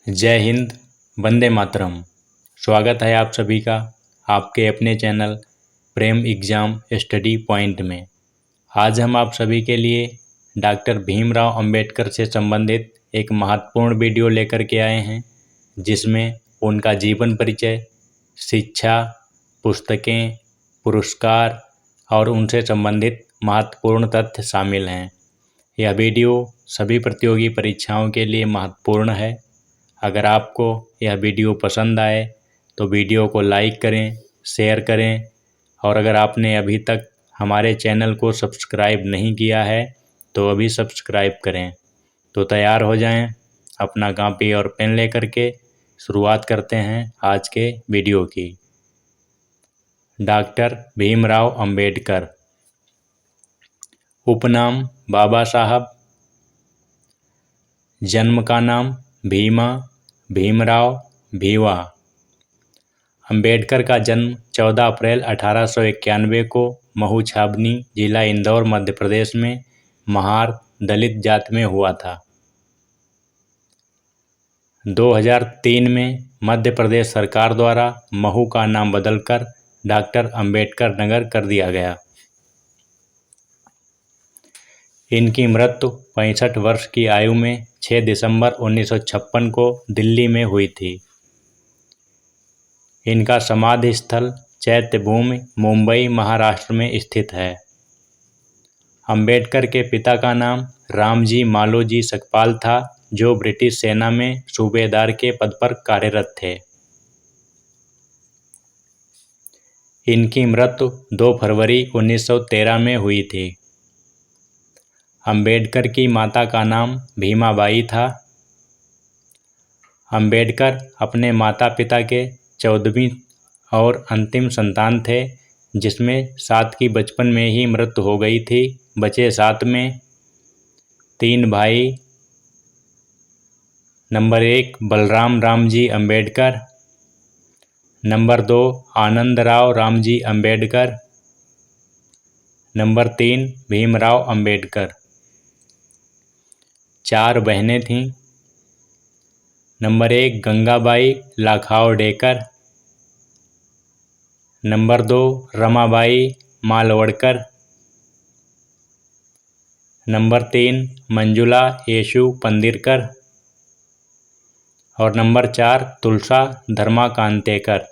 जय हिंद, वंदे मातरम। स्वागत है आप सभी का आपके अपने चैनल प्रेम एग्ज़ाम स्टडी पॉइंट में। आज हम आप सभी के लिए डॉक्टर भीमराव अंबेडकर से संबंधित एक महत्वपूर्ण वीडियो लेकर के आए हैं, जिसमें उनका जीवन परिचय, शिक्षा, पुस्तकें, पुरस्कार और उनसे संबंधित महत्वपूर्ण तथ्य शामिल हैं। यह वीडियो सभी प्रतियोगी परीक्षाओं के लिए महत्वपूर्ण है। अगर आपको यह वीडियो पसंद आए तो वीडियो को लाइक करें, शेयर करें और अगर आपने अभी तक हमारे चैनल को सब्सक्राइब नहीं किया है तो अभी सब्सक्राइब करें। तो तैयार हो जाएं, अपना कॉपी और पेन लेकर के शुरुआत करते हैं आज के वीडियो की। डॉक्टर भीमराव अंबेडकर। उपनाम बाबा साहब। जन्म का नाम भीमा, भीमराव, भीवा। अंबेडकर का जन्म 14 अप्रैल 1891 को महू छावनी, जिला इंदौर, मध्य प्रदेश में महार दलित जाति में हुआ था। 2003 में मध्य प्रदेश सरकार द्वारा महू का नाम बदलकर डॉक्टर अंबेडकर नगर कर दिया गया। इनकी मृत्यु 65 वर्ष की आयु में 6 दिसंबर 1956 को दिल्ली में हुई थी। इनका समाधि स्थल चैत्य भूमि, मुंबई, महाराष्ट्र में स्थित है। अंबेडकर के पिता का नाम रामजी मालोजी सकपाल था, जो ब्रिटिश सेना में सूबेदार के पद पर कार्यरत थे। इनकी मृत्यु 2 फरवरी 1913 में हुई थी। अंबेडकर की माता का नाम भीमाबाई था। अंबेडकर अपने माता पिता के 14वीं और अंतिम संतान थे, जिसमें 7 की बचपन में ही मृत्यु हो गई थी। बचे 7 में 3 भाई। Number 1 Balram Ramji Ambedkar, number 2 Anandrao Ramji Ambedkar, number 3 Bhimrao Ambedkar. 4 बहनें थीं। Number 1 Gangabai Lakhawadekar, number 2 Ramabai Malvadkar, number 3 Manjula Yeshu Pandirkar और नंबर 4 तुलसा धर्माकांतेकर।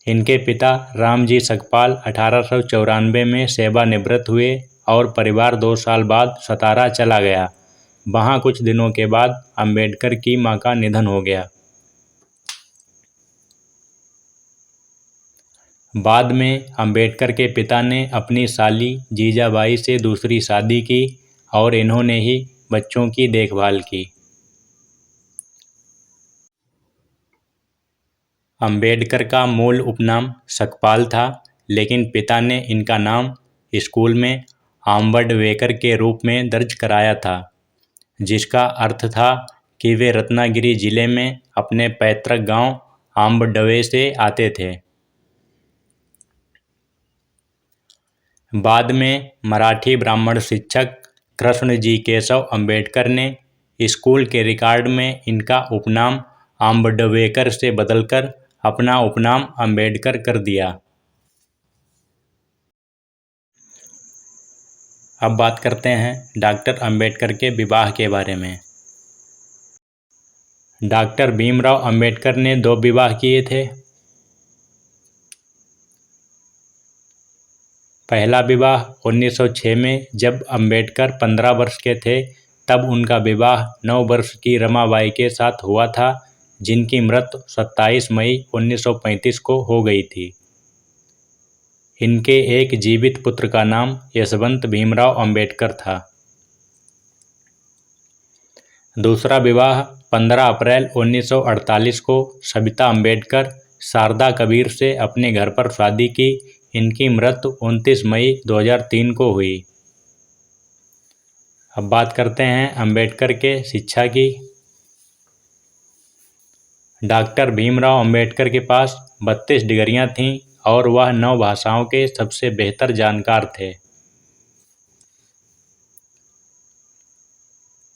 इनके पिता रामजी सकपाल 1894 में सेवानिवृत्त हुए और परिवार 2 साल बाद सतारा चला गया। वहाँ कुछ दिनों के बाद अंबेडकर की मां का निधन हो गया। बाद में अंबेडकर के पिता ने अपनी साली जीजाबाई से दूसरी शादी की और इन्होंने ही बच्चों की देखभाल की। अंबेडकर का मूल उपनाम सकपाल था, लेकिन पिता ने इनका नाम स्कूल में आम्बडवेकर के रूप में दर्ज कराया था, जिसका अर्थ था कि वे रत्नागिरी जिले में अपने पैतृक गांव आम्बडवे से आते थे। बाद में मराठी ब्राह्मण शिक्षक कृष्णजी केशव अंबेडकर ने स्कूल के रिकॉर्ड में इनका उपनाम आम्बडवेकर से बदलकर अपना उपनाम अंबेडकर कर दिया। अब बात करते हैं डॉक्टर अंबेडकर के विवाह के बारे में। डॉक्टर भीमराव अंबेडकर ने 2 विवाह किए थे। पहला विवाह 1906 में जब अंबेडकर 15 वर्ष के थे, तब उनका विवाह 9 वर्ष की रमाबाई के साथ हुआ था, जिनकी मृत्यु 27 मई 1935 को हो गई थी। इनके एक जीवित पुत्र का नाम यशवंत भीमराव अंबेडकर था। दूसरा विवाह 15 अप्रैल 1948 को सविता अंबेडकर शारदा कबीर से अपने घर पर शादी की। इनकी मृत्यु 29 मई 2003 को हुई। अब बात करते हैं अंबेडकर के शिक्षा की। डॉक्टर भीमराव अंबेडकर के पास 32 डिग्रियां थीं और वह 9 भाषाओं के सबसे बेहतर जानकार थे।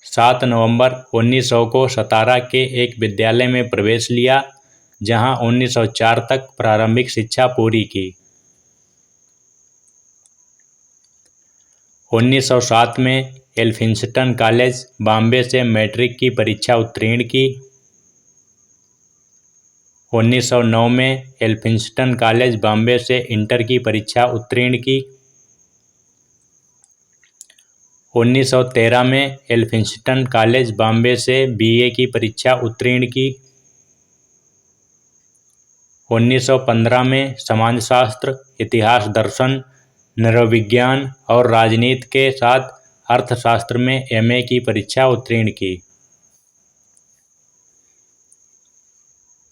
7 नवंबर 1900 को सतारा के एक विद्यालय में प्रवेश लिया, जहां 1904 तक प्रारंभिक शिक्षा पूरी की। 1907 में एल्फिंस्टन कॉलेज, बॉम्बे से मैट्रिक की परीक्षा उत्तीर्ण की। 1909 में एल्फिंस्टन कॉलेज, बॉम्बे से इंटर की परीक्षा उत्तीर्ण की। 1913 में एल्फिंस्टन कॉलेज, बॉम्बे से बीए की परीक्षा उत्तीर्ण की। 1915 में समाजशास्त्र, इतिहास, दर्शन, नृविज्ञान और राजनीति के साथ अर्थशास्त्र में एमए की परीक्षा उत्तीर्ण की।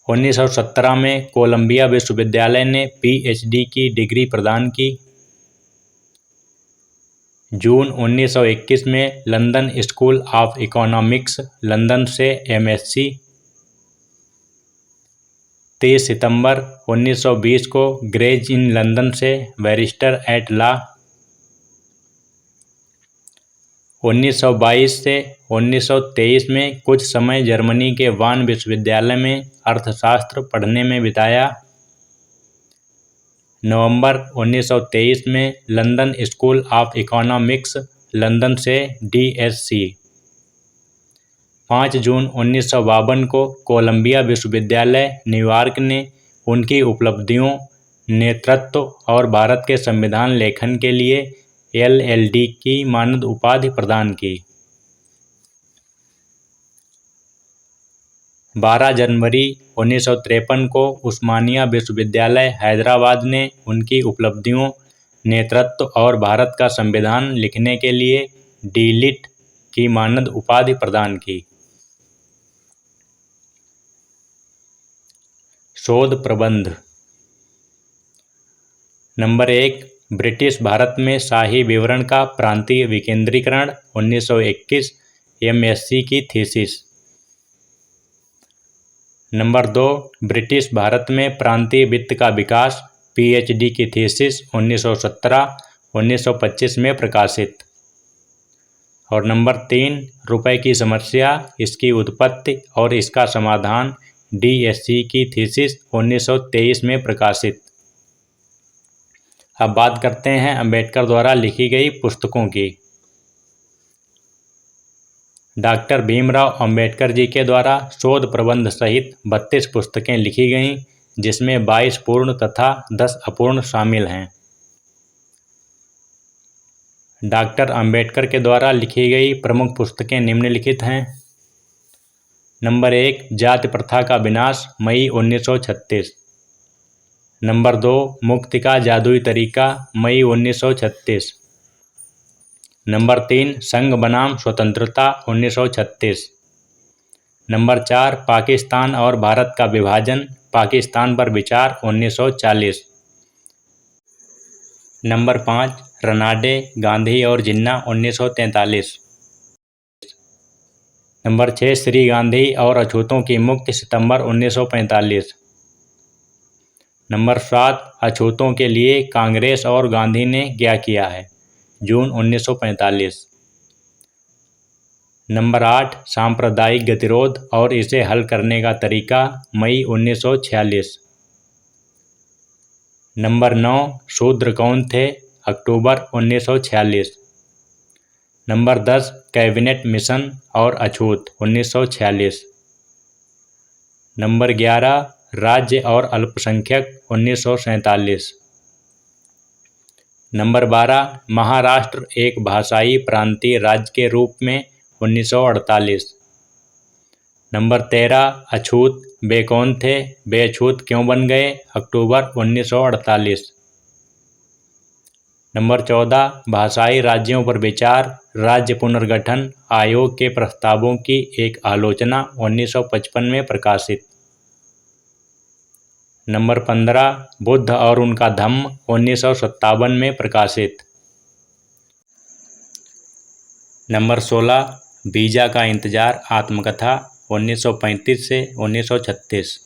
1917 में कोलंबिया विश्वविद्यालय ने पीएचडी की डिग्री प्रदान की। जून 1921 में London school of economics, London से एमएससी। 30 सितंबर 1920 को ग्रेज इन लंदन से बैरिस्टर एट लॉ। 1922 से 1923 में कुछ समय जर्मनी के वान विश्वविद्यालय में अर्थशास्त्र पढ़ने में बिताया। नवंबर 1923 में London school of economics, London से डीएससी। 5 जून 1952 को कोलंबिया विश्वविद्यालय, न्यूयॉर्क ने उनकी उपलब्धियों, नेतृत्व और भारत के संविधान लेखन के लिए एलएलडी की मानद उपाधि प्रदान की। 12 जनवरी 1953 को उस्मानिया विश्वविद्यालय, हैदराबाद ने उनकी उपलब्धियों, नेतृत्व और भारत का संविधान लिखने के लिए डीलिट की मानद उपाधि प्रदान की। शोध प्रबंध। नंबर 1, ब्रिटिश भारत में शाही विवरण का प्रांतीय विकेंद्रीकरण, 1921, एमएससी की थीसिस। नंबर 2, ब्रिटिश भारत में प्रांतीय वित्त का विकास, पीएचडी की थीसिस, 1917-1925 में प्रकाशित। और नंबर 3, रुपए की समस्या, इसकी उत्पत्ति और इसका समाधान, डीएससी की थीसिस, 1923 में प्रकाशित। अब बात करते हैं अंबेडकर द्वारा लिखी गई पुस्तकों की। डॉक्टर भीमराव अंबेडकर जी के द्वारा शोध प्रबंध सहित 32 पुस्तकें लिखी गईं, जिसमें 22 पूर्ण तथा 10 अपूर्ण शामिल हैं। डॉक्टर अंबेडकर के द्वारा लिखी गई प्रमुख पुस्तकें निम्नलिखित हैं। नंबर 1, जाति प्रथा का विनाश, मई 1936। नंबर 2, मुक्ति का जादुई तरीका, मई 1936। नंबर 3, संघ बनाम स्वतंत्रता, 1936। नंबर 4, पाकिस्तान और भारत का विभाजन, पाकिस्तान पर विचार, 1940। नंबर 5, रनाडे, गांधी और जिन्ना, 1943। नंबर 6, श्री गांधी और अछूतों की मुक्ति, सितंबर 1945। नंबर 7, अछूतों के लिए कांग्रेस और गांधी ने क्या किया है, जून 1945। नंबर 8, सांप्रदायिक गतिरोध और इसे हल करने का तरीका, मई 1946। नंबर 9, शूद्र कौन थे, अक्टूबर 1946। नंबर 10, कैबिनेट मिशन और अछूत, 1946। नंबर 11, राज्य और अल्पसंख्यक, 1947। नंबर 12, महाराष्ट्र एक भाषाई प्रांतीय राज्य के रूप में, 1948। नंबर 13, अछूत वे कौन थे, बेअछूत क्यों बन गए, अक्टूबर 1948। नंबर 14, भाषाई राज्यों पर विचार, राज्य पुनर्गठन आयोग के प्रस्तावों की एक आलोचना, 1955 में प्रकाशित। नंबर 15, बुद्ध और उनका धम्म, 1957 में प्रकाशित। नंबर 16, वीजा का इंतजार आत्मकथा, 1935 से 1936।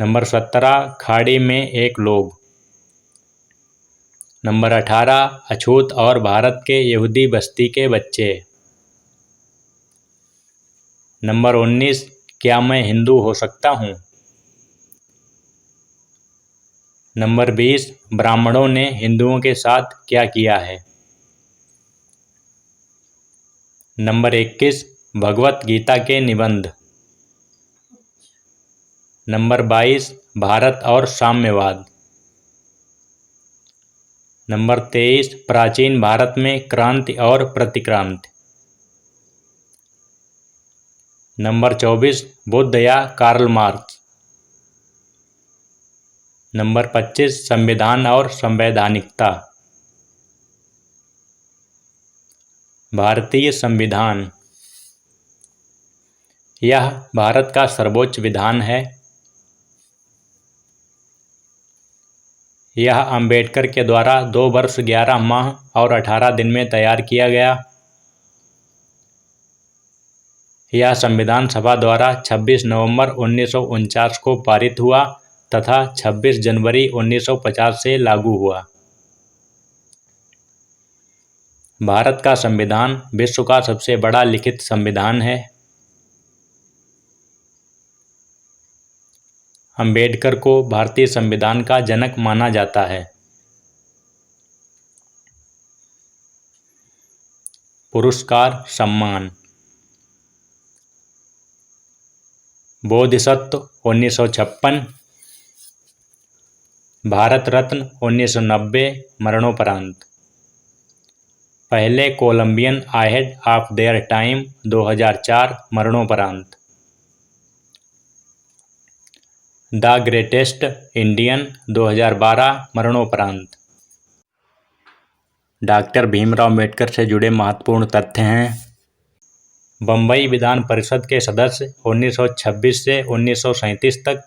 नंबर 17, खाड़ी में एक लोग। नंबर 18, अछूत और भारत के यहूदी बस्ती के बच्चे। नंबर 19, क्या मैं हिंदू हो सकता हूँ? नंबर 20, ब्राह्मणों ने हिंदुओं के साथ क्या किया है? नंबर 21, भगवत गीता के निबंध। नंबर 22, भारत और साम्यवाद। नंबर 23, प्राचीन भारत में क्रांति और प्रतिक्रांति। नंबर 24, बुद्ध या कार्ल मार्क्स। नंबर 25, संविधान और संवैधानिकता। भारतीय संविधान यह भारत का सर्वोच्च विधान है। यह अंबेडकर के द्वारा 2 वर्ष 11 माह और 18 दिन में तैयार किया गया। यह संविधान सभा द्वारा 26 नवंबर 1949 को पारित हुआ तथा 26 जनवरी 1950 से लागू हुआ। भारत का संविधान विश्व का सबसे बड़ा लिखित संविधान है। अंबेडकर को भारतीय संविधान का जनक माना जाता है। पुरस्कार सम्मान। बोधिसत्व 1956, भारत रत्न 1990 मरणोपरांत। पहले Colombian ahead of their time 2004 मरणोपरांत। द ग्रेटेस्ट इंडियन 2012 मरणोपरांत। डॉक्टर भीमराव अम्बेडकर से जुड़े महत्वपूर्ण तथ्य हैं। बम्बई विधान परिषद के सदस्य 1926 से 1937 तक।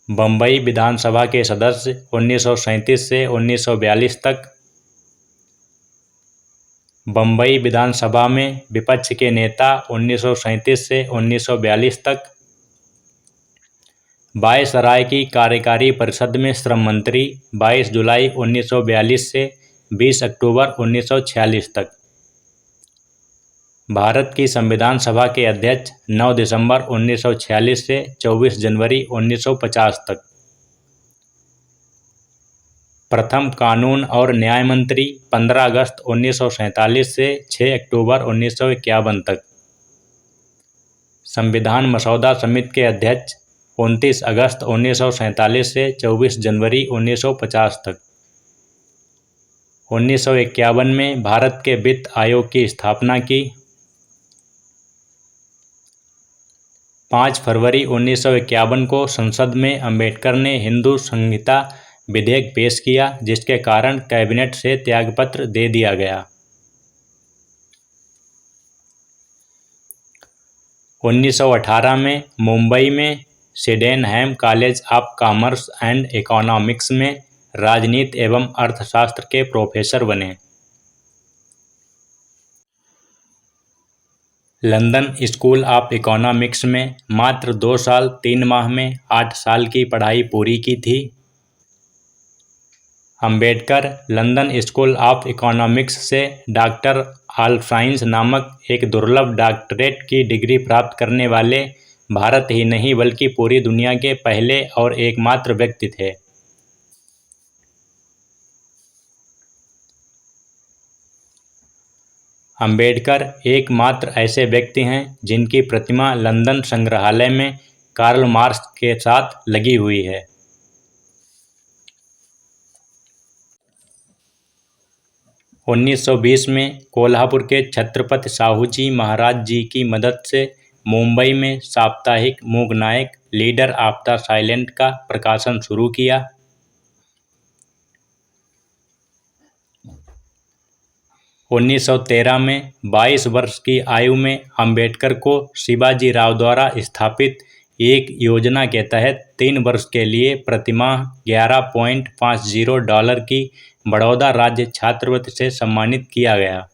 बम्बई विधानसभा के सदस्य 1937 से 1942 तक। बम्बई विधानसभा में विपक्ष के नेता 1937 से 1942 तक। वायसराय की कार्यकारी परिषद में श्रम मंत्री 22 जुलाई 1942 से 20 अक्टूबर 1946 तक। भारत की संविधान सभा के अध्यक्ष 9 दिसंबर 1946 से 24 जनवरी 1950 तक। प्रथम कानून और न्याय मंत्री 15 अगस्त 1947 से 6 अक्टूबर 1951 तक। संविधान मसौदा समिति के अध्यक्ष 29 अगस्त 1947 से 24 जनवरी 1950 तक। 1951 में भारत के वित्त आयोग की स्थापना की। 5 फरवरी 1951 को संसद में अंबेडकर ने हिंदू संहिता विधेयक पेश किया, जिसके कारण कैबिनेट से त्यागपत्र दे दिया गया। 1918 में मुंबई में Sydenham college of commerce and economics में राजनीति एवं अर्थशास्त्र के प्रोफेसर बने। लंदन स्कूल ऑफ इकोनॉमिक्स में मात्र 2 साल 3 माह में 8 साल की पढ़ाई पूरी की थी। Ambedkar London school of economics से डॉक्टर ऑफ साइंस नामक एक दुर्लभ डॉक्टरेट की डिग्री प्राप्त करने वाले भारत ही नहीं बल्कि पूरी दुनिया के पहले और एकमात्र व्यक्ति थे। अंबेडकर एकमात्र ऐसे व्यक्ति हैं जिनकी प्रतिमा लंदन संग्रहालय में कार्ल मार्क्स के साथ लगी हुई है। – 1920 में कोल्हापुर के छत्रपति शाहूजी महाराज जी की मदद से मुंबई में साप्ताहिक Mooknayak leader of the silent का प्रकाशन शुरू किया। 1913 में 22 वर्ष की आयु में अंबेडकर को शिवाजी राव द्वारा स्थापित एक योजना के तहत 3 वर्ष के लिए प्रतिमाह $11.50 की बड़ौदा राज्य छात्रवृत्ति से सम्मानित किया गया।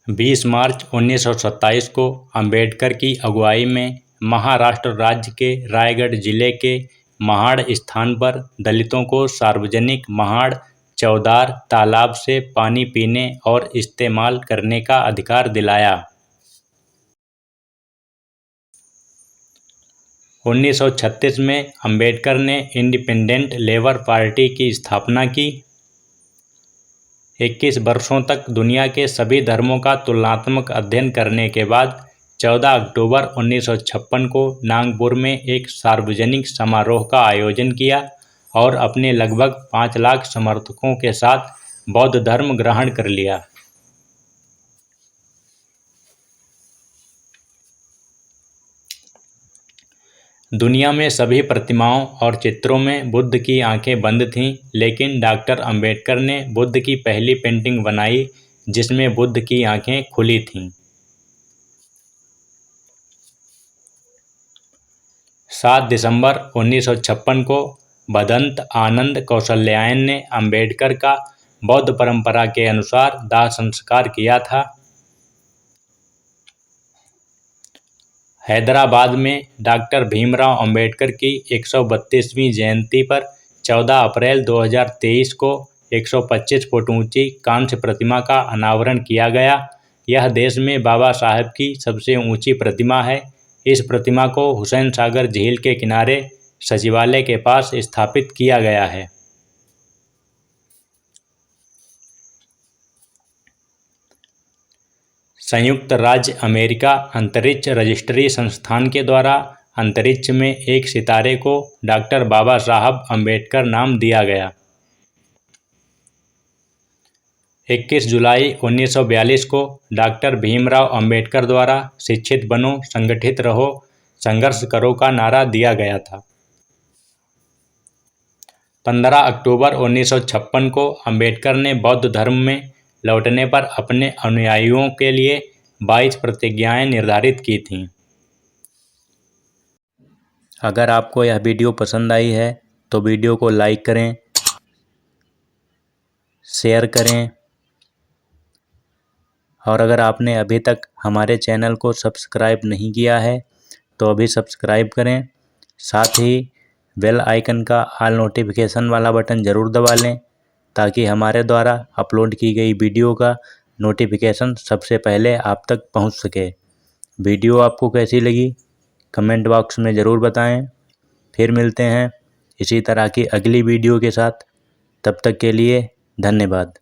20 मार्च 1927 को अंबेडकर की अगुवाई में महाराष्ट्र राज्य के रायगढ़ जिले के महाड़ स्थान पर दलितों को सार्वजनिक महाड़ चौदार तालाब से पानी पीने और इस्तेमाल करने का अधिकार दिलाया। 1936 में अंबेडकर ने इंडिपेंडेंट लेबर पार्टी की स्थापना की। 21 वर्षों तक दुनिया के सभी धर्मों का तुलनात्मक अध्ययन करने के बाद 14 अक्टूबर 1956 को नागपुर में एक सार्वजनिक समारोह का आयोजन किया और अपने लगभग 5 लाख समर्थकों के साथ बौद्ध धर्म ग्रहण कर लिया। दुनिया में सभी प्रतिमाओं और चित्रों में बुद्ध की आंखें बंद थीं, लेकिन डॉक्टर अंबेडकर ने बुद्ध की पहली पेंटिंग बनाई जिसमें बुद्ध की आंखें खुली थीं। 7 दिसंबर 1956 को भदंत आनंद कौशल्यायन ने अंबेडकर का बौद्ध परंपरा के अनुसार दाह संस्कार किया था। हैदराबाद में डॉक्टर भीमराव अंबेडकर की 132वीं जयंती पर 14 अप्रैल 2023 को 125 फुट ऊंची कांस्य प्रतिमा का अनावरण किया गया। यह देश में बाबा साहब की सबसे ऊंची प्रतिमा है। इस प्रतिमा को हुसैन सागर झील के किनारे सचिवालय के पास स्थापित किया गया है। संयुक्त राज्य अमेरिका अंतरिक्ष रजिस्ट्री संस्थान के द्वारा अंतरिक्ष में एक सितारे को डॉक्टर बाबा साहब अंबेडकर नाम दिया गया। 21 जुलाई 1942 को डॉक्टर भीमराव अंबेडकर द्वारा शिक्षित बनो, संगठित रहो, संघर्ष करो का नारा दिया गया था। 15 अक्टूबर 1956 को अंबेडकर ने बौद्ध धर्म में लौटने पर अपने अनुयायियों के लिए 22 प्रतिज्ञाएं निर्धारित की थीं। अगर आपको यह वीडियो पसंद आई है तो वीडियो को लाइक करें, शेयर करें और अगर आपने अभी तक हमारे चैनल को सब्सक्राइब नहीं किया है तो अभी सब्सक्राइब करें। साथ ही बेल आइकन का ऑल नोटिफिकेशन वाला बटन ज़रूर दबा लें ताकि हमारे द्वारा अपलोड की गई वीडियो का नोटिफिकेशन सबसे पहले आप तक पहुंच सके। वीडियो आपको कैसी लगी कमेंट बॉक्स में ज़रूर बताएं। फिर मिलते हैं इसी तरह की अगली वीडियो के साथ। तब तक के लिए धन्यवाद।